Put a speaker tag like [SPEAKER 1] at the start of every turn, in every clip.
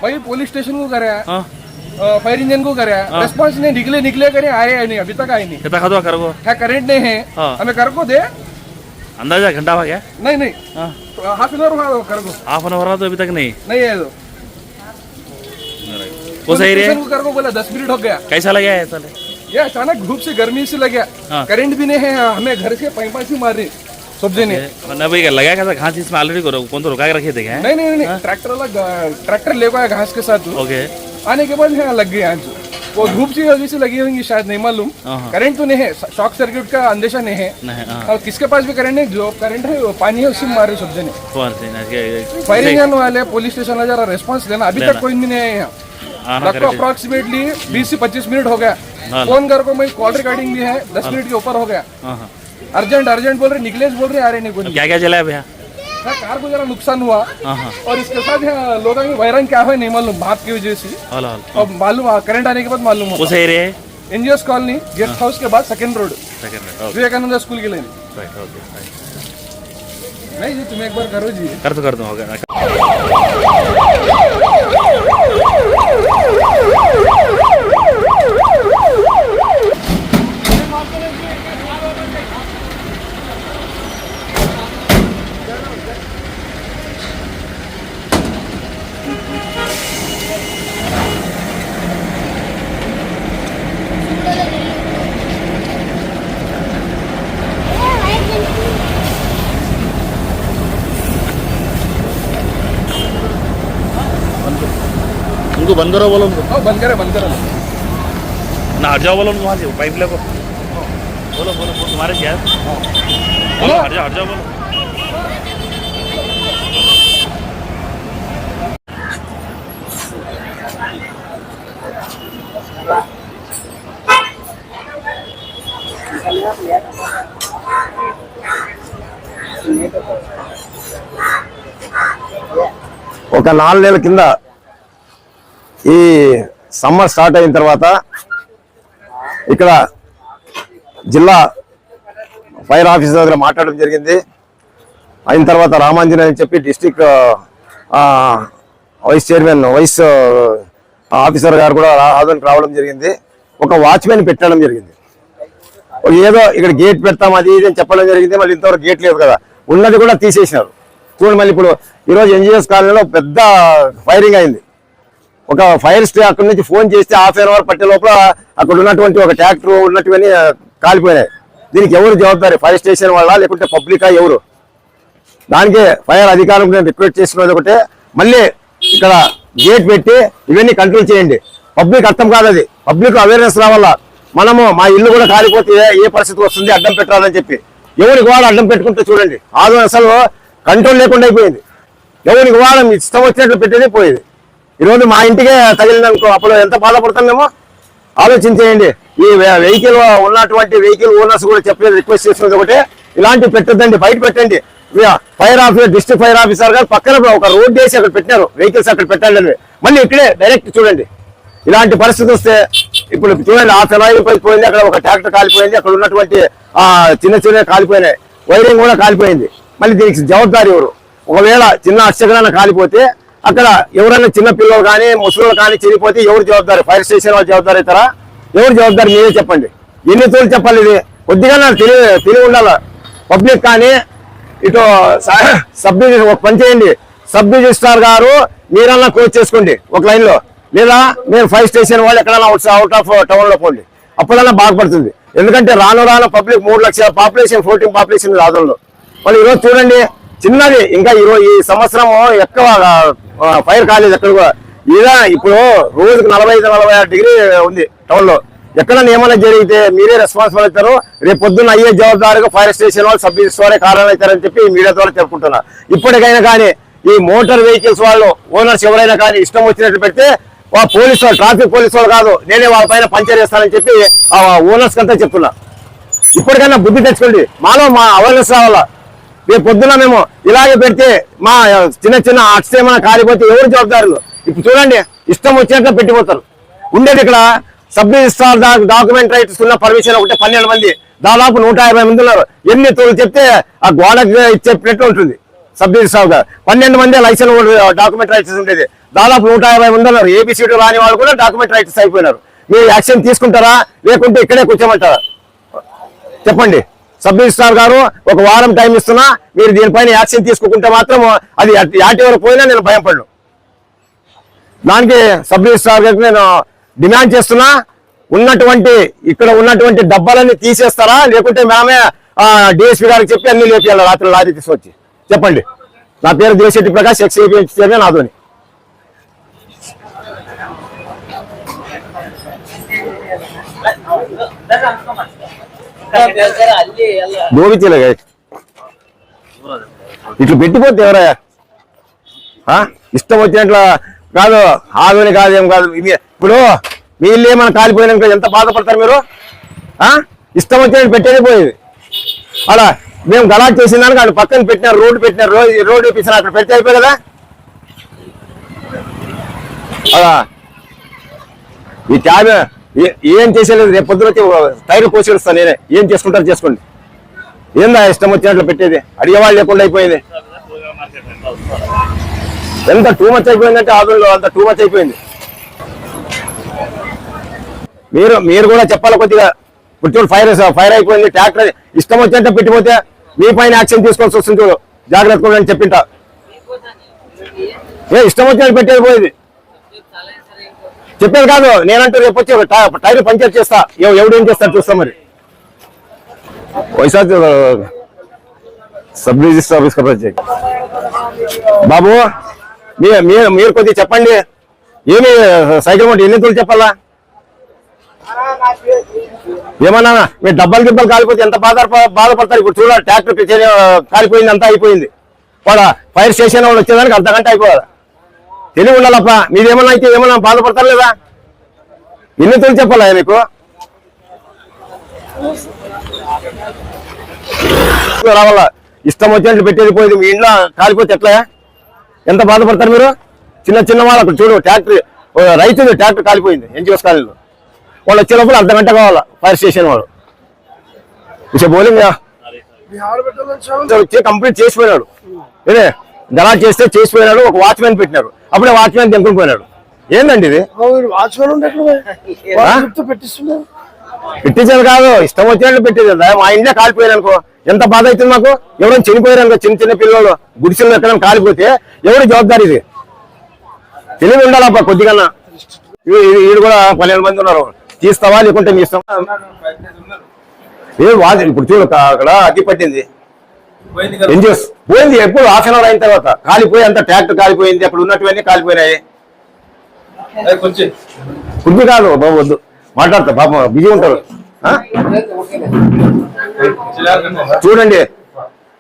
[SPEAKER 1] भाई police station को करे, फायर इंजन को करे, रेस्पॉन्स नहीं निकले करे, आए नहीं, अभी तक आए नहीं।
[SPEAKER 2] कितना खतवा करो
[SPEAKER 1] है करंट नहीं है, हमें कर को दे
[SPEAKER 2] अंदाजा घंटा हो गया?
[SPEAKER 1] नहीं हाफ एन आवर कर दो।
[SPEAKER 2] हाफ एन आवर तो अभी तक नहीं
[SPEAKER 1] है तो
[SPEAKER 2] वो सही रहे
[SPEAKER 1] कर को बोला 10 मिनट हो गया।
[SPEAKER 2] कैसा लगा है?
[SPEAKER 1] ये अचानक धूप से गर्मी से लग गया, करंट भी नहीं है, हमें घर से पाइप से मार रही सब्जी ने
[SPEAKER 2] भाई लगा कैसा घास इसमें ऑलरेडी कौन तो रुका के रखे थे क्या?
[SPEAKER 1] नहीं ट्रैक्टर वाला ट्रैक्टर ले गया घास के साथ। ओके आने के बाद यहाँ लग गई आज, वो धूप की वजह से लगी होंगी शायद, नहीं मालूम। करंट तो नहीं है, शॉक सर्किट का अंदेशा नहीं है, और किसके पास भी करंट नहीं, जो करंट है वो पानी है उसी में मार रही सब्जी ने। फायर इंजन वाले पुलिस स्टेशन वाले जरा रेस्पॉन्स लेना, अभी तक कोई नहीं है यहाँ। अप्रोक्सीमेटली 20 से 25 मिनट हो गया, फोन कर को मैं कॉल रिकॉर्डिंग भी है, 10 मिनट के ऊपर हो गया। अर्जेंट बोल रहे, निकलेश बोल रहे, आ रहे नहीं कोई।
[SPEAKER 2] क्या चला है भैया?
[SPEAKER 1] कार को जरा नुकसान हुआ, और इसके साथ लोगों की वैरन क्या हुआ नहीं मालूम, भाप की वजह से। और मालूम करंट आने के बाद मालूम हुआ। एनजीओस कॉलोनी गेस्ट हाउस के बाद सेकंड रोड विवेकानंद स्कूल के लाइन। नहीं जी तुम एक बार करो जी।
[SPEAKER 2] कर दो होगा। उनको बंद करो बोलो उनको।
[SPEAKER 1] बंद करो
[SPEAKER 2] ना, हट जाओ बोलो उनको वहाँ से, पाइप ले को बोलो तुम्हारे क्या बोलो, हट जाओ बोलो।
[SPEAKER 3] ఒక 4 నెలల కింద ఈ సమ్మర్ స్టార్ట్ అయిన తర్వాత ఇక్కడ జిల్లా ఫైర్ ఆఫీసర్ దగ్గర మాట్లాడడం జరిగింది. అయిన తర్వాత రామాంజనేయ అని చెప్పి డిస్ట్రిక్ట్ వైస్ ఆఫీసర్ గారు కూడా రావడం జరిగింది. ఒక వాచ్మెన్ పెట్టడం జరిగింది. ఏదో ఇక్కడ గేట్ పెడతాం అది ఇది అని చెప్పడం జరిగింది. మళ్ళీ ఇంతవరకు గేట్ లేదు కదా, ఉన్నది కూడా తీసేసినారు. చూడండి మళ్ళీ ఇప్పుడు ఈరోజు ఎన్జిఎస్ కాలనీలో పెద్ద ఫైరింగ్ అయింది. ఒక ఫైర్ అక్కడి నుంచి ఫోన్ చేస్తే హాఫ్ ఎన్ అవర్ పట్టే లోపల అక్కడ ఉన్నటువంటి ఒక ట్రాక్టర్ ఉన్నట్టువన్నీ కాలిపోయినాయి. దీనికి ఎవరు జవాబారి? ఫైర్ స్టేషన్ వాళ్ళ లేకుంటే పబ్లికా ఎవరు? దానికే ఫైర్ అధికారులకు నేను రిక్వెస్ట్ చేస్తున్నది ఒకటే, మళ్ళీ ఇక్కడ గేట్ పెట్టి ఇవన్నీ కంట్రోల్ చేయండి. పబ్లిక్ అర్థం కాదు, అది పబ్లిక్ అవేర్నెస్ రావాలా. మనము మా ఇల్లు కూడా కాలిపోతే ఏ పరిస్థితి వస్తుంది, అడ్డం పెట్టాలని చెప్పి ఎవరికి వాడు అడ్డం పెట్టుకుంటే చూడండి. ఆదు అసలు కంట్రోల్ లేకుండా అయిపోయింది. ఎవరికి వాడు ఇష్టం వచ్చినట్లు పెట్టేది పోయేది. ఈరోజు మా ఇంటికే తగిలిందనుకో, అప్పుడు ఎంత బాధపడుతున్నామో ఆలోచించేయండి. ఈ వెహికల్ ఉన్నటువంటి వెహికల్ ఓనర్స్ కూడా చెప్పేది రిక్వెస్ట్ చేస్తున్నది ఒకటే, ఇలాంటివి పెట్టద్దండి, బయట పెట్టండి. Fire officer district fire officer గారు పక్కన ఒక రోడ్ వేసి అక్కడ పెట్టినారు, వెహికల్స్ అక్కడ పెట్టండి. మళ్ళీ ఇక్కడే డైరెక్ట్ చూడండి. ఇలాంటి పరిస్థితి వస్తే ఇప్పుడు చూడండి, ఆ తెలాయి పోయింది, అక్కడ ఒక ట్రాక్టర్ కాలిపోయింది, అక్కడ ఉన్నటువంటి చిన్న కాలిపోయినాయి, వైరింగ్ కూడా కాలిపోయింది. మళ్ళీ దీనికి జవాబాదారి ఎవరు? ఒకవేళ చిన్న అక్షరాన్ని కాలిపోతే అక్కడ ఎవరైనా చిన్న పిల్లలు కానీ ముసలు కానీ చనిపోతే ఎవరు జవాబాదారి? ఫైర్ స్టేషన్ వాళ్ళు జవాబాదారి అవుతారా? ఎవరు జవాబాదారి? మీరే చెప్పండి. ఎన్ని తోలు చెప్పాలి? ఇది కొద్దిగా తెలివి ఉండాలి. పబ్లిక్ కానీ ఇటు సబ్ డివిజన్ ఒక పని చేయండి, సబ్ రిజిస్ట్రార్ గారు మీరన్నా కోచ్ చేసుకోండి ఒక లైన్ లో, లేదా మీరు ఫైర్ స్టేషన్ వాళ్ళు ఎక్కడైనా అవుట్ ఆఫ్ టౌన్ లో పోండి, అప్పుడన్నా బాగుపడుతుంది. ఎందుకంటే రాను పబ్లిక్ 3 లక్షల పాపులేషన్, 14 పాపులేషన్ రాదంలో. వాళ్ళు ఈరోజు చూడండి చిన్నది, ఇంకా ఈరోజు ఈ సంవత్సరం ఎక్కువ ఫైర్ కాలేదు ఎక్కడ కూడా. ఇలా ఇప్పుడు రోజుకు 45-46 డిగ్రీ ఉంది టౌన్ లో. ఎక్కడన్నా ఏమైనా జరిగితే మీరే రెస్పాన్సిబుల్ అవుతారు. రేపు పొద్దున్న అయ్యే జవాబాదారుగా ఫైర్ స్టేషన్ వాళ్ళు సబ్ రిజిస్ట్రారే కారణం అవుతారని చెప్పి మీడియా ద్వారా చెప్పుకుంటున్నా. ఇప్పటికైనా కానీ ఈ మోటార్ వెహికల్స్ వాళ్ళు ఓనర్స్ ఎవరైనా కానీ ఇష్టం వచ్చినట్టు పెడితే పోలీసు వాళ్ళు, ట్రాఫిక్ పోలీసు వాళ్ళు కాదు, నేనే వాళ్ళ పైన పంచర్ చేస్తానని చెప్పి ఆ ఓనర్స్ కంతా చెప్తున్నా. ఇప్పటికైనా బుద్ధి తెచ్చుకోండి, మాలో మా అవేర్నెస్ రావాలా. రేపు పొద్దున మేము ఇలాగే పెడితే మా చిన్న ఆర్ట్స్ ఏమైనా కాలిపోతే ఎవరు జవాబాదారులు? ఇప్పుడు చూడండి ఇష్టం వచ్చినట్లు పెట్టిపోతారు. ఉండేది ఇక్కడ సబ్ రిజిస్ట్రార్ డాక్యుమెంట్ రైట్స్ ఉన్న పర్మిషన్ ఒకటే 12 మంది, దాదాపు 150 మంది ఉన్నారు. ఎన్ని తోలు చెప్తే ఆ గోడకు చెప్పినట్టు ఉంటుంది. సబ్ రిజిస్ట్రార్ గారు 12 మంది లైసెన్స్ డాక్యుమెంట్ రైట్స్ ఉండేది. దాదాపు 150 మంది ఉన్నారు. ఏబిసిడి రాని వాళ్ళు కూడా డాక్యుమెంట్ రైటర్స్ అయిపోయినారు. మీరు యాక్షన్ తీసుకుంటారా లేకుంటే ఇక్కడే కూర్చోమంటారా చెప్పండి. సబ్ రిజిస్ట్రార్ గారు ఒక వారం టైం ఇస్తున్నా, మీరు దీనిపైన యాక్షన్ తీసుకుంటే మాత్రం అది యాటి వరకు పోయినా నేను భయపడను. దానికి సబ్ రిజిస్ట్రార్ గారికి నేను డిమాండ్ చేస్తున్నా, ఇక్కడ ఉన్నటువంటి డబ్బాలన్నీ తీసేస్తారా లేకుంటే మేమే డిఎస్పీ గారికి చెప్పి అన్ని లేపియాలి రాత్రి లారీ తీసుకొచ్చి చెప్పండి. నా పేరు దేశెట్టి ప్రకాష్, ఎక్స్ఏపీ చైర్మన్ ఆదోని. దోవించలే ఇట్లా పెట్టిపోతే ఎవరయ్యా ఇష్టం వచ్చినట్లా కాదు. ఆదోని కాదు ఏం కాదు. ఇప్పుడు మీ ఇల్లు ఏమైనా కాలిపోయినాక ఎంత బాధపడతారు మీరు? ఇష్టం వచ్చినట్టు పెట్టేది పోయేది. అలా మేము గలాట్ చేసిన దానికి అక్కడ పక్కన పెట్టినారు, రోడ్డు వేపించిన అక్కడ పెడితే అయిపోయి కదా. అలా ఈ క్యాబ్ ఏం చేసేది, రేపు పొద్దున వచ్చి టైర్ కోసేస్తాను నేనే. ఏం చేసుకుంటారు చేసుకోండి. ఏందా ఇష్టం వచ్చినట్లు పెట్టేది? అడిగేవాళ్ళు లేకుండా అయిపోయింది. ఎంత టూ మచ్ అయిపోయిందంటే ఆదోళనలో అంత టూ మచ్ అయిపోయింది. మీరు కూడా చెప్పాలి కొద్దిగా. ఇప్పుడు చూడు ఫైర్ అయిపోయింది, ట్రాక్టర్ ఇష్టం వచ్చినట్టు పెట్టిపోతే మీ పైన యాక్షన్ తీసుకోవాల్సి వస్తుంది. చూడు జాగ్రత్త అని చెప్పింటా. ఇష్టం వచ్చినట్టు పెట్టేది పోయేది చెప్పేది కాదు. నేనంటూ రేపు వచ్చి టైర్ పంచర్ చేస్తా, ఎవడేం చేస్తారు చూస్తా. మరి వైశాఖ సబ్ రిజిస్టర్ ఆఫీస్ కబర్ బాబు, మీరు కొద్దిగా చెప్పండి. ఏమి సైకిల్ మొట్ట ఎన్ని తూలు చెప్పాలా? ఏమన్నా మీరు డబ్బాలు కాలిపోతే ఎంత బాధపడతారు. ఇప్పుడు చూడాలి, ట్రాక్టర్ కాలిపోయింది, అంతా అయిపోయింది. వాడు ఫైర్ స్టేషన్ వాళ్ళు వచ్చేదానికి అర్ధగంట అయిపోవాలి. తెలివి ఉండాలప్ప. మీరేమన్నా అయితే ఏమన్నా బాధపడతారు లేదా? ఎన్ని తూలు చెప్పాలా మీకు? రావాలా ఇష్టం వచ్చినట్లు పెట్టేది పోయేది. మీ ఇంట్లో కాలిపోతే ఎట్లా? ఎంత బాధపడతారు మీరు? చిన్న వాళ్ళు అక్కడ చూడు, ట్రాక్టర్ రైతు ట్రాక్టర్ కాలిపోయింది ఎన్జిఓస్ కాలనీలో. వాళ్ళు వచ్చే లోపల అర్ధగంట కావాలా ఫైర్ స్టేషన్ వాళ్ళు. బోలింగ్ వచ్చి కంప్లీట్ చేసిపోయినాడు. ఏదే గలాట్ చేసిపోయినాడు. ఒక వాచ్మెన్ పెట్టినారు. అప్పుడే వాచ్మెన్ తెంపుకుని పోయినాడు. ఏందండి ఇది? పెట్టించాను కాదు, ఇష్టం వచ్చినట్లు పెట్టేది. మా ఇంట్లో కాలిపోయారు అనుకో ఎంత బాధ అవుతుంది మాకు. ఎవరైనా చనిపోయారు అనుకో, చిన్న పిల్లలు గుడిసెల్లో ఎక్కడైనా కాలిపోతే ఎవరు జవాబారి? ఇది తెలివి ఉండాలబ్బా కొద్దిగా. వీడు కూడా 12 మంది ఉన్నారు. తీస్తావా లేకుంటే మీ ఇష్టం. ఇప్పుడు చూడు అక్కడ అగ్గి పట్టింది, ఎన్జిఓస్ పోయింది. ఎప్పుడు హాఫ్ అన్ అవర్ అయిన తర్వాత కాలిపోయి అంత ట్రాక్టర్ కాలిపోయింది. అక్కడ ఉన్నట్టువన్నీ కాలిపోయినాయి. కుర్చీ కాదు బాబు, వద్దు మాట్లాడతా. పాపం బిజీ ఉంటారు. చూడండి,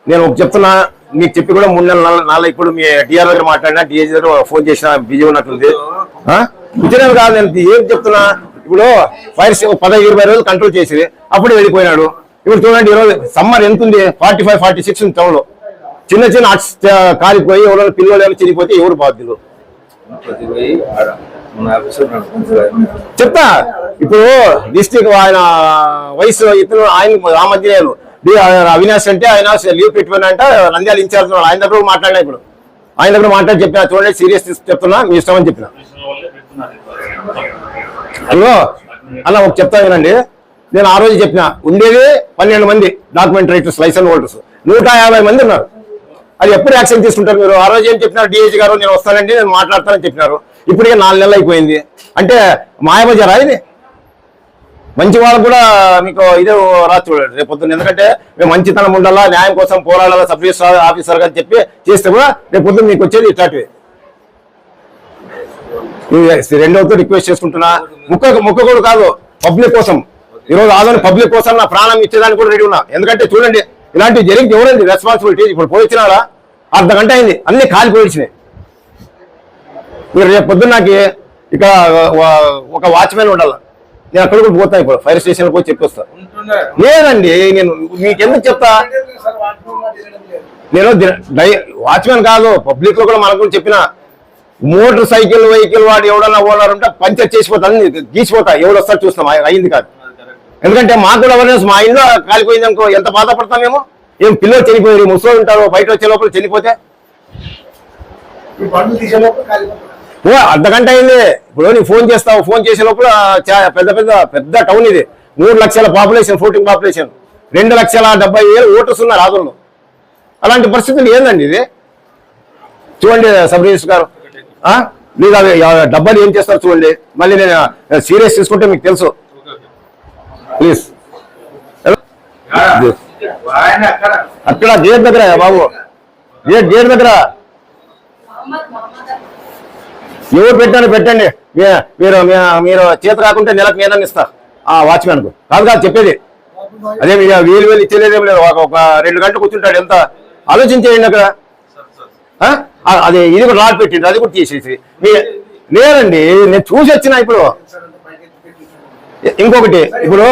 [SPEAKER 3] నేను చెప్తున్నా, మీకు చెప్పి కూడా 3 నెలలు ఇప్పుడు మీ డిఆర్ దగ్గర మాట్లాడినా, డిఏజీ దగ్గర ఫోన్ చేసినా బిజీ ఉన్నట్టుంది. కూర్చునేది కాదు. నేను ఏం చెప్తున్నా, ఇప్పుడు ఫైర్ 15-20 రోజులు కంట్రోల్ చేసి అప్పుడే వెళ్ళిపోయినాడు. ఇప్పుడు చూడండి, ఈరోజు సమ్మర్ ఎంత ఉంది? 45-46 ఉంది టౌన్ లో. చిన్న కాలిపోయి ఎవరైనా పిల్లలు ఏమైనా చనిపోతే ఎవరు బాధ్యులు చెప్తా. ఇప్పుడు డిస్ట్రిక్ట్ ఆయన వయసు ఇతను ఆయన ఆ మధ్య అవినాష్ అంటే ఆయన లీవ్ పెట్టిపోయినంట. నంద్యాల ఇన్ఛార్జ్ ఆయన దగ్గర మాట్లాడినా. ఇప్పుడు ఆయన దగ్గర మాట్లాడి చెప్పిన, చూడండి సీరియస్ చెప్తున్నా, మీ ఇష్టం అని చెప్పిన. అయ్యో అలా ఒక చెప్తా వినండి. నేను ఆ రోజు చెప్పిన, ఉండేది 12 మంది డాక్యుమెంట్ రైటర్స్, లైసెన్స్ హోల్డర్స్. 150 మంది ఉన్నారు. అది ఎప్పుడు యాక్షన్ తీసుకుంటారు మీరు? ఆ రోజు ఏం చెప్పినారు? డిఏజీ గారు నేను వస్తానండి, నేను మాట్లాడతానని చెప్పినారు. ఇప్పటికే 4 నెలలు అయిపోయింది. అంటే మాయబజారా ఇది? మంచి వాళ్ళకు కూడా మీకు ఇదే రాదు చూడండి రేపు పొద్దున్న. ఎందుకంటే మేము మంచితనం ఉండాలా, న్యాయం కోసం పోరాడాలా, సబ్ రిజిస్ట్రార్ ఆఫీసర్ గారు చెప్పి చేస్తే కూడా రేపు పొద్దున్న మీకు వచ్చేది ఇట్లాంటివి. రెండవతో రిక్వెస్ట్ చేసుకుంటున్నా, ముక్క కూడా కాదు, పబ్లిక్ కోసం. ఈరోజు ఆదోని పబ్లిక్ కోసం నా ప్రాణం ఇచ్చేదానికి కూడా రెడీ ఉన్నా. ఎందుకంటే చూడండి, ఇలాంటివి జరిగితే ఎవరైంది రెస్పాన్సిబిలిటీ? ఇప్పుడు పోయిచ్చినారా? అర్ధగంట అయింది, అన్ని కాలిపోయిచ్చినాయి. మీరు రేపు పొద్దున్న నాకు ఇక ఒక వాచ్మెన్ ఉండాలి. నేను అక్కడ కూడా పోతా, ఇప్పుడు ఫైర్ స్టేషన్ పోయి చెప్పొస్తా. లేదండి, నేను మీకెందుకు చెప్తా? నేను వాచ్మెన్ కాదు, పబ్లిక్ లో కూడా మనకు చెప్పిన, మోటార్ సైకిల్ వెహికల్ వాడు ఎవడన్నా ఓనర్ ఉంటే పంచర్ చేసిపోతా, గీసిపోతా. ఎవడు వస్తారు చూస్తాం, అయింది కాదు. ఎందుకంటే మాకు కూడా అవేర్నెస్, మా ఇంట్లో కాలిపోయింది అనుకో ఎంత బాధపడతాం మేము. ఏం పిల్లలు చనిపోయారు, ముసలు ఉంటారు, బయట వచ్చే లోపల చనిపోతే ఓ అర్ధగంట అయింది. ఇప్పుడు నీకు ఫోన్ చేస్తావు, ఫోన్ చేసే లోపల పెద్ద టౌన్ ఇది. 3 లక్షల పాపులేషన్, ఓటింగ్ పాపులేషన్, 2,70,000 ఓటర్స్ ఉన్నారు ఆంధ్రలో. అలాంటి పరిస్థితులు ఏందండి ఇది? చూడండి సబ్ రిజిస్టర్ గారు, మీరు అవి డబ్బాలు ఏం చేస్తారు చూడండి. మళ్ళీ నేను సీరియస్ తీసుకుంటే మీకు తెలుసు. ప్లీజ్ అక్కడ గేట్ దగ్గర బాబు, గేట్ దగ్గర ఎవరు పెట్టండి. మీరు చేత కాకుంటే నెలకు నేనని ఇస్తా ఆ వాచ్మెన్కు. కాదు చెప్పేది అదే. మీరు వేలు ఇచ్చేదేం లేదు. ఒక 2 గంటలు కూర్చుంటాడు. ఎంత ఆలోచించేయండి అక్కడ. అది ఇది కూడా రాడ్ పెట్టిండు, అది కూడా తీసేసి లేదండి. నేను చూసి వచ్చిన. ఇప్పుడు ఇంకొకటి, ఇప్పుడు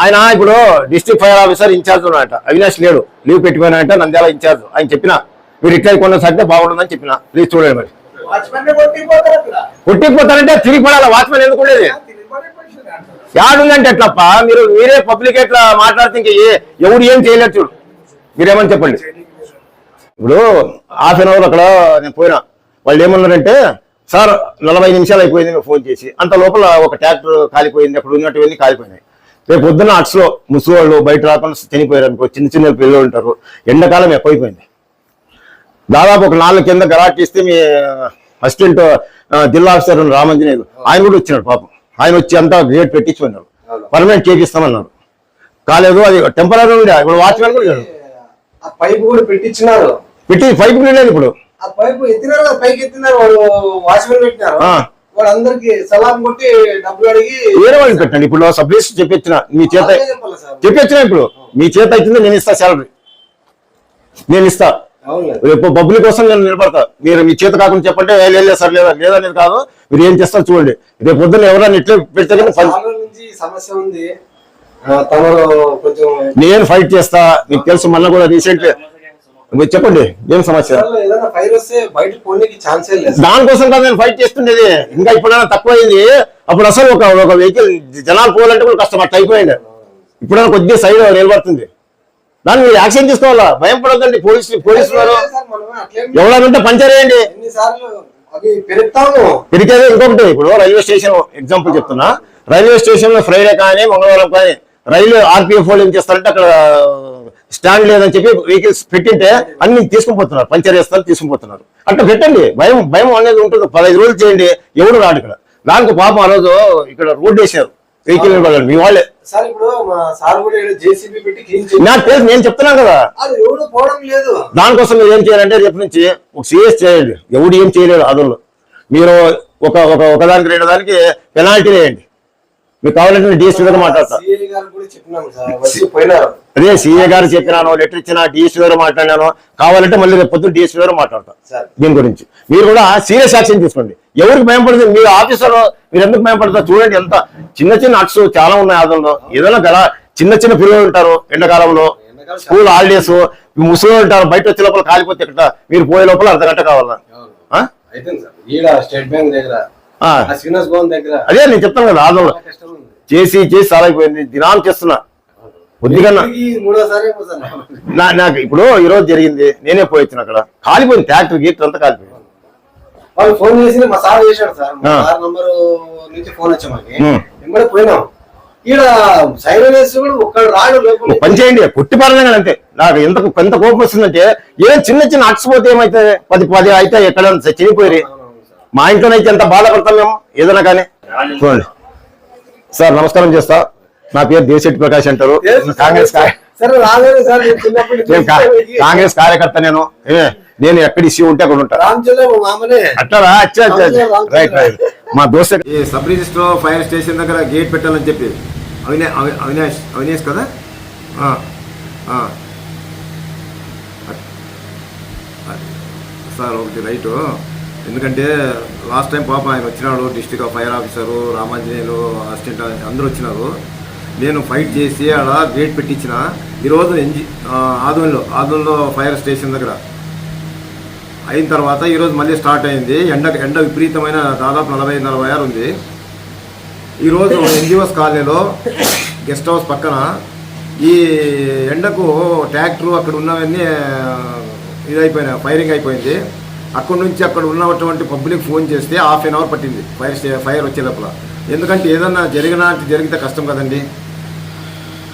[SPEAKER 3] ఆయన ఇప్పుడు డిస్ట్రిక్ట్ ఫైర్ ఆఫీసర్ ఇన్ఛార్జ్ ఉన్నాయట, అవినాష్ లేడు, లీవ్ పెట్టిపోయినాయంట, నంద్యాల ఇన్ఛార్జ్. ఆయన చెప్పిన మీరు ఇట్లా కొనసాగితే బాగుంటుందని చెప్పిన. ప్లీజ్ చూడండి. మరి కొట్టిపోతారంటే తిరిగి పడాలి. వాచ్మెన్ ఎందుకు ఉండేది? యాడుందంటే ఎట్లప్ప? మీరే పబ్లిక్ ఎట్లా మాట్లాడితే ఇంక ఎవడు ఏం చేయలేదు. చూడు మీరేమని చెప్పండి. ఇప్పుడు హాఫ్ అన్ అవర్ అక్కడ నేను పోయినా, వాళ్ళు ఏమన్నారంటే సార్ 40 నిమిషాలు అయిపోయింది మేము ఫోన్ చేసి. అంత లోపల ఒక ట్రాక్టర్ కాలిపోయింది, అక్కడ ఉన్నటువంటి కాలిపోయినాయి. రేపు పొద్దున్న అట్స్లో ముసలివాళ్ళు బయట రాకుండా చనిపోయారు అనుకో, చిన్న పిల్లలు ఉంటారు. ఎండాకాలం ఎక్కువైపోయింది. దాదాపు ఒక 4 కింద గరాట్ ఇస్తే మీ అసిస్టెంట్ జిల్లా ఆఫీసర్ రామంజనేయులు ఆయన కూడా వచ్చినాడు పాపం. ఆయన వచ్చి అంతా గేట్ పెట్టించుకున్నారు, పర్మనెంట్ చేపిస్తామన్నారు. కాలేదు, అది టెంపరీ ఉండే. ఇప్పుడు వాచ్మెన్ కూడా
[SPEAKER 4] పైపు కూడా పెట్టించినారు,
[SPEAKER 3] పైపు లేదు. ఇప్పుడు
[SPEAKER 4] ఆ పైపు ఎత్తినారు, పైకి ఎత్తినారు, వాళ్ళు వాచ్మెన్ పెట్టినారు. వాళ్ళందరికి సలాం కొట్టి డబ్బులు అడిగి
[SPEAKER 3] వేరే వాళ్ళకి పెట్టండి. ఇప్పుడు సబ్ రిజిస్టర్ చెప్పొచ్చిన, మీ చేత చెప్పొచ్చిన. ఇప్పుడు మీ చేత అవుతుంది, నేను ఇస్తా శాలరీ, నేను ఇస్తా. రేపు పబ్లిక్ కోసం నేను నిలబడతా. మీరు మీ చేత కాకుండా చెప్పంటే లేదు సార్, లేదనేది కాదు. మీరు ఏం చేస్తారు చూడండి. రేపు పొద్దున్న ఎవరైనా ఇట్లా పెడితే
[SPEAKER 4] సమస్య ఉంది. తమరు కొంచెం
[SPEAKER 3] నేను ఫైట్ చేస్తా, మీకు తెలుసు. మొన్న కూడా రీసెంట్ చెప్పండి ఏం సమస్య. దానికోసం కాదు నేను ఫైట్ చేస్తుండేది. ఇంకా ఇప్పుడైనా తక్కువైంది. అప్పుడు అసలు ఒక వెహికల్ జనాలు పోవాలంటే కూడా కష్టం, అట్లా అయిపోయింది. ఇప్పుడైనా కొద్దిగా సైడ్ నిలబడుతుంది. దాన్ని మీరు యాక్షన్ తీసుకోవాలా, భయం పడద్దండి. పోలీసులు ఎవరైనా పంచర్ వేయండి. పెరిగేది ఇంకొకటి. ఇప్పుడు రైల్వే స్టేషన్ ఎగ్జాంపుల్ చెప్తున్నా. రైల్వే స్టేషన్ లో ఫ్రైడే కానీ మంగళవారం కానీ రైల్వే ఆర్పిఎఫ్ వాళ్ళు ఏం చేస్తారంటే అక్కడ స్టాండ్ లేదని చెప్పి వెహికల్స్ పెట్టింటే అన్ని తీసుకుని పోతున్నారు, పంచర్ వేస్తారు, తీసుకుని పోతున్నారు. అట్లా పెట్టండి. భయం అనేది ఉంటుంది. 15 రోజులు చేయండి, ఎవడు రాడు ఇక్కడ. దానికి పాపం ఆ రోజు ఇక్కడ రోడ్డు వేసారు వెహికల్ వాళ్ళని, మీ వాళ్ళే. నాకు తెలుసు, నేను చెప్తున్నాను కదా. దానికోసం మీరు ఏం చేయాలంటే రేపు నుంచి ఒక సిఎస్ చేయండి. ఎవడు ఏం చేయలేరు అదల్లో. మీరు ఒకదానికి 2 దానికి పెనాల్టీ వేయండి. మీకు కావాలంటే డిఎస్పీ గారు మాట్లాడతా. అదే సిఏ గారు చెప్పినాను, లెటర్ ఇచ్చినా, డిఎస్పీ గారు మాట్లాడినాను. కావాలంటే మళ్ళీ రేపు పొద్దున్న డిఎస్పీ గారు మాట్లాడతా దీని గురించి. మీరు కూడా సీరియస్ యాక్షన్ తీసుకోండి. ఎవరికి భయపడుతుంది? మీరు ఆఫీసర్, మీరు ఎందుకు భయపడతారు? చూడండి ఎంత చిన్న అట్స్ చాలా ఉన్నాయి ఆదంలో. ఏదైనా చిన్న పిల్లలు ఉంటారు ఎండాకాలంలో, స్కూల్ హాలిడేస్, ముసలి ఉంటారు. బయట వచ్చే లోపల కాలిపోతే ఎక్కడ, మీరు పోయే లోపల అర్ధగంట కావాలా? అదే నేను చెప్తాను కదా, ఆదంలో చేసి చాలా అయిపోయింది. దినాలు చేస్తున్నా కొద్దిగా. నాకు ఇప్పుడు ఈ రోజు జరిగింది, నేనే పోయొచ్చిన. అక్కడ కాలిపోయింది, ట్రాక్టర్ గీటర్ అంతా కాలిపోయింది.
[SPEAKER 4] వాళ్ళు ఫోన్ చేసి మా సార్ చేశాడు సార్, మా సార్ నంబర్ నుంచి ఫోన్ వచ్చా మాకి. వెంబడి పోయినాం. ఈడ సైరన్ వేసి కూడా ఒక్కడు రాడు.
[SPEAKER 3] పని చేయండి, కొట్టి పారలే అంతే. నాకు ఎంత కోపం వస్తుందంటే, ఏం చిన్న అట్స్ పోతే ఏమైతే 10 అయితే ఎక్కడ చనిపోయి. మా ఇంట్లోనైతే ఎంత బాధపడతాం మేము ఏదైనా కానీ. చూడండి సార్, నమస్కారం చేస్తా. నా పేరు దేశెట్టి ప్రకాష్ అంటారు. కాంగ్రెస్ కార్యకర్త. నేను ఎక్కడ ఇష్యూ ఉంటే అక్కడ ఉంటా. అట్లా రైట్. మా దోస్త్ సబ్ రిజిస్టర్ ఫైర్ స్టేషన్ దగ్గర గేట్ పెట్టాలని చెప్పి అవినాష్ కదా. సార్ ఒకటి రైటు. ఎందుకంటే లాస్ట్ టైం పాప ఆయన వచ్చినాడు, district fire officer, Ramanjaneyulu assistant అందరూ వచ్చినారు. నేను ఫైట్ చేసి ఆడ గేట్ పెట్టించిన. ఈరోజు ఆదంలో ఫైర్ స్టేషన్ దగ్గర అయిన తర్వాత ఈరోజు మళ్ళీ స్టార్ట్ అయింది. ఎండ విపరీతమైన దాదాపు 40-46 ఉంది. ఈరోజు ఎన్జిఓస్ కాలనీలో గెస్ట్ హౌస్ పక్కన ఈ ఎండకు ట్రాక్టరు అక్కడ ఉన్నవన్నీ ఇదైపోయినాయి, ఫైరింగ్ అయిపోయింది. అక్కడ నుంచి అక్కడ ఉన్నటువంటి పబ్లిక్ ఫోన్ చేస్తే హాఫ్ అన్ అవర్ పట్టింది ఫైర్ వచ్చే లోపల. ఎందుకంటే ఏదన్నా జరిగితే కష్టం కదండి.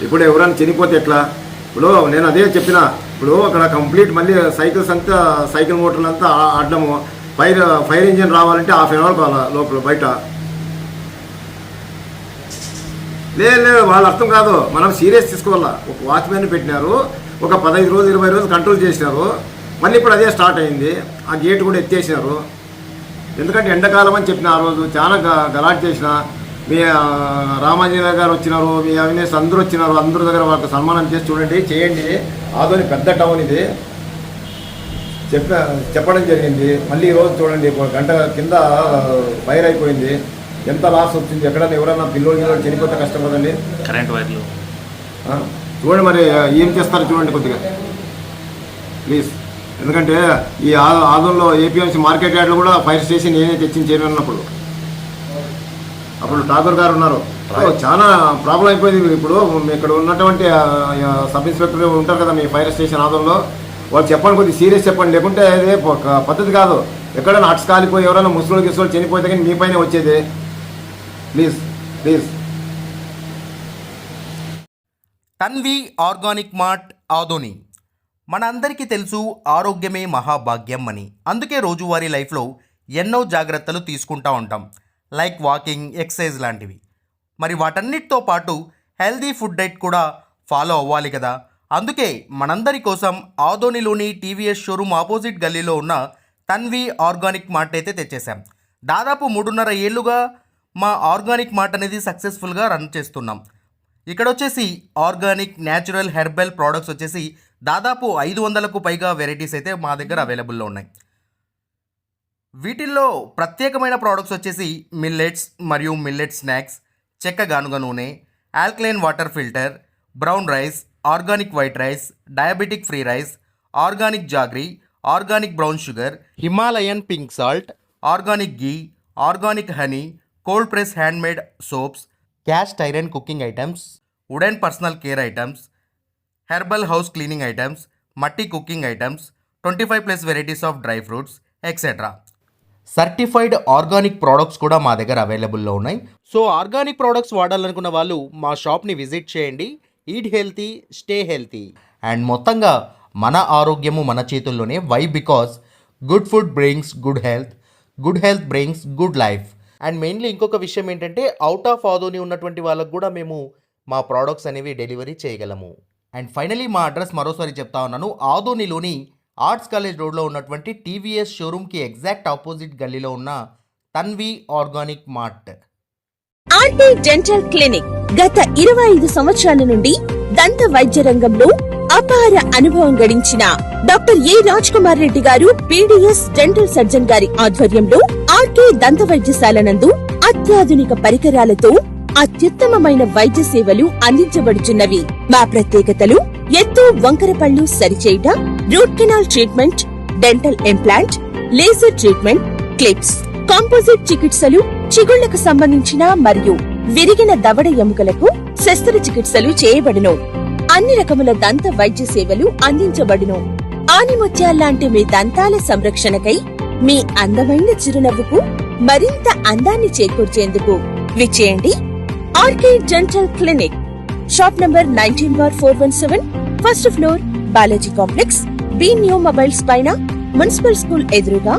[SPEAKER 3] ఇప్పుడు ఎవరైనా చనిపోతే ఎట్లా? ఇప్పుడు నేను అదే చెప్పిన, ఇప్పుడు అక్కడ కంప్లీట్ మళ్ళీ సైకిల్స్ అంతా సైకిల్ మోటార్లు అంతా అడ్డము, ఫైర్ ఇంజిన్ రావాలంటే హాఫ్ అన్ అవర్ కావాలా లోపల బయట. లేదు వాళ్ళ అర్థం కాదు, మనం సీరియస్ తీసుకోవాలా. ఒక వాచ్మెన్ పెట్టినారు, ఒక 15 రోజులు 20 రోజులు కంట్రోల్ చేసినారు, మళ్ళీ ఇప్పుడు అదే స్టార్ట్ అయింది. ఆ గేట్ కూడా ఎత్తేసినారు. ఎందుకంటే ఎండాకాలం అని చెప్పిన ఆ రోజు చాలా గలాట్ చేసిన. మీ రామాంజనేయ గారు వచ్చినారు, మీ అవినేష్ అందరూ వచ్చినారు, అందరి దగ్గర వాళ్ళకి సన్మానం చేసి చూడండి, చేయండి. ఆదోని పెద్ద టౌన్ ఇది చెప్పడం జరిగింది. మళ్ళీ ఈరోజు చూడండి, 1 గంట కింద ఫైర్ అయిపోయింది. ఎంత లాస్ వచ్చింది. ఎక్కడన్నా ఎవరన్నా పిల్లలు చనిపోతే కష్టం కదండి.
[SPEAKER 2] కరెంట్ వైర్లు
[SPEAKER 3] చూడండి, మరి ఏం చేస్తారో చూడండి కొద్దిగా ప్లీజ్. ఎందుకంటే ఈ ఆదంలో ఏపీఎంసీ మార్కెట్ యార్డ్లో కూడా ఫైర్ స్టేషన్ నేనే తెచ్చింది చేయనున్నప్పుడు. అప్పుడు ఠాగూర్ గారు ఉన్నారు. చాలా ప్రాబ్లం అయిపోయింది. ఇప్పుడు ఇక్కడ ఉన్నటువంటి సబ్ ఇన్స్పెక్టర్ ఉంటారు కదా మీ ఫైర్ స్టేషన్ ఆదంలో, వాళ్ళు చెప్పండి, కొద్దిగా సీరియస్ చెప్పండి. లేకుంటే అదే పద్ధతి కాదు. ఎక్కడైనా అట్స్ కాలిపోయి ఎవరైనా ముసలి గిసులు చనిపోతే కానీ మీ పైన వచ్చేది. Please please.
[SPEAKER 5] Tanvi organic mart Adoni. మనందరికీ తెలుసు ఆరోగ్యమే మహాభాగ్యం అని. అందుకే రోజువారీ లైఫ్లో ఎన్నో జాగ్రత్తలు తీసుకుంటూ ఉంటాం, లైక్ వాకింగ్, ఎక్సర్సైజ్ లాంటివి. మరి వాటన్నిటితో పాటు హెల్దీ ఫుడ్ డైట్ కూడా ఫాలో అవ్వాలి కదా. అందుకే మనందరి కోసం ఆదోనిలోని టీవీఎస్ షోరూమ్ ఆపోజిట్ గల్లీలో ఉన్న తన్వి ఆర్గానిక్ మార్ట్ అయితే తెచ్చేసాం. దాదాపు 3.5 ఏళ్ళుగా మా ఆర్గానిక్ మార్ట్ అనేది సక్సెస్ఫుల్గా రన్ చేస్తున్నాం. ఇక్కడ వచ్చేసి ఆర్గానిక్, న్యాచురల్, హెర్బల్ ప్రోడక్ట్స్ వచ్చేసి దాదాపు 500కు పైగా వెరైటీస్ అయితే మా దగ్గర అవైలబుల్లో ఉన్నాయి. వీటిల్లో ప్రత్యేకమైన ప్రోడక్ట్స్ వచ్చేసి మిల్లెట్స్ మరియు మిల్లెట్ స్నాక్స్, చెక్క గానుగ నూనె, alkaline water filter, brown rice, organic white rice, diabetic free rice, organic jaggery, organic brown sugar, Himalayan pink salt, organic ghee, organic honey, cold press handmade soaps, cast iron cooking items, wooden personal care items, herbal house cleaning items, మట్టి cooking items, 25+ varieties of dry fruits etcetera. Certified organic products కూడా మా దగ్గర అవైలబుల్లో ఉన్నాయి. So organic products వాడాలనుకున్న వాళ్ళు మా షాప్ని visit చేయండి. Eat healthy, stay healthy. And మొత్తంగా మన ఆరోగ్యము మన చేతుల్లోనే. Why? Because good food brings good health, good health brings good life. And mainly ఇంకొక విషయం ఏంటంటే, అవుట్ ఆఫ్ ఆదోని ఉన్నటువంటి వాళ్ళకు కూడా మేము మా ప్రోడక్ట్స్ అనేవి డెలివరీ చేయగలము. అండ్ ఫైనలీ మా అడ్రస్ మరోసారి చెప్తా ఉన్నాను. ఆదోనిలోని ఆర్ట్స్ కాలేజ్ రోడ్లో ఉన్నటువంటి టీవీఎస్ షోరూమ్కి ఎగ్జాక్ట్ ఆపోజిట్ గల్లీలో ఉన్న Tanvi organic mart.
[SPEAKER 6] RT dental clinic గత 25 సంవత్సరాల నుండి దంత వైద్య రంగంలో అపార అనుభవం గడించిన డాక్టర్ ఏ రాజ్ కుమార్ రెడ్డి గారు పీడీఎస్ డెంటల్ సర్జన్ గారి ఆధ్వర్యంలో ఆర్కే దంత వైద్యశాల నందు అత్యాధునిక పరికరాలతో అత్యుత్తమమైన వైద్య సేవలు అందించబడుచున్నవి. మా ప్రత్యేకతలు: ఎత్తు వంకర పళ్ళు సరిచేయుట, root canal treatment, dental implant, laser treatment, clips, composite చికిత్సలు, చిగుళ్లకు సంబంధించిన మరియు విరిగిన దవడ ఎముకలకు శస్త్రచికిత్సలు చేయబడును. అన్ని రకముల దంత వైద్య సేవలు అందించబడును. ఆనిముత్యాల్లాంటి మీ దంతాల సంరక్షణకై మీ అందమైన చిరునవ్వుకు మరింత అందాన్ని చేకూర్చేందుకు విచ్చేయండి RK dental clinic. Shop number 19/417, first floor, Balaji complex, B new mobiles పైన, మున్సిపల్ స్కూల్ ఎదురుగా,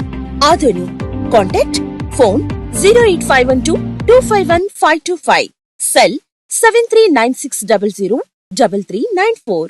[SPEAKER 6] ఆదోని. Contact phone 08512251525, cell 7396003394.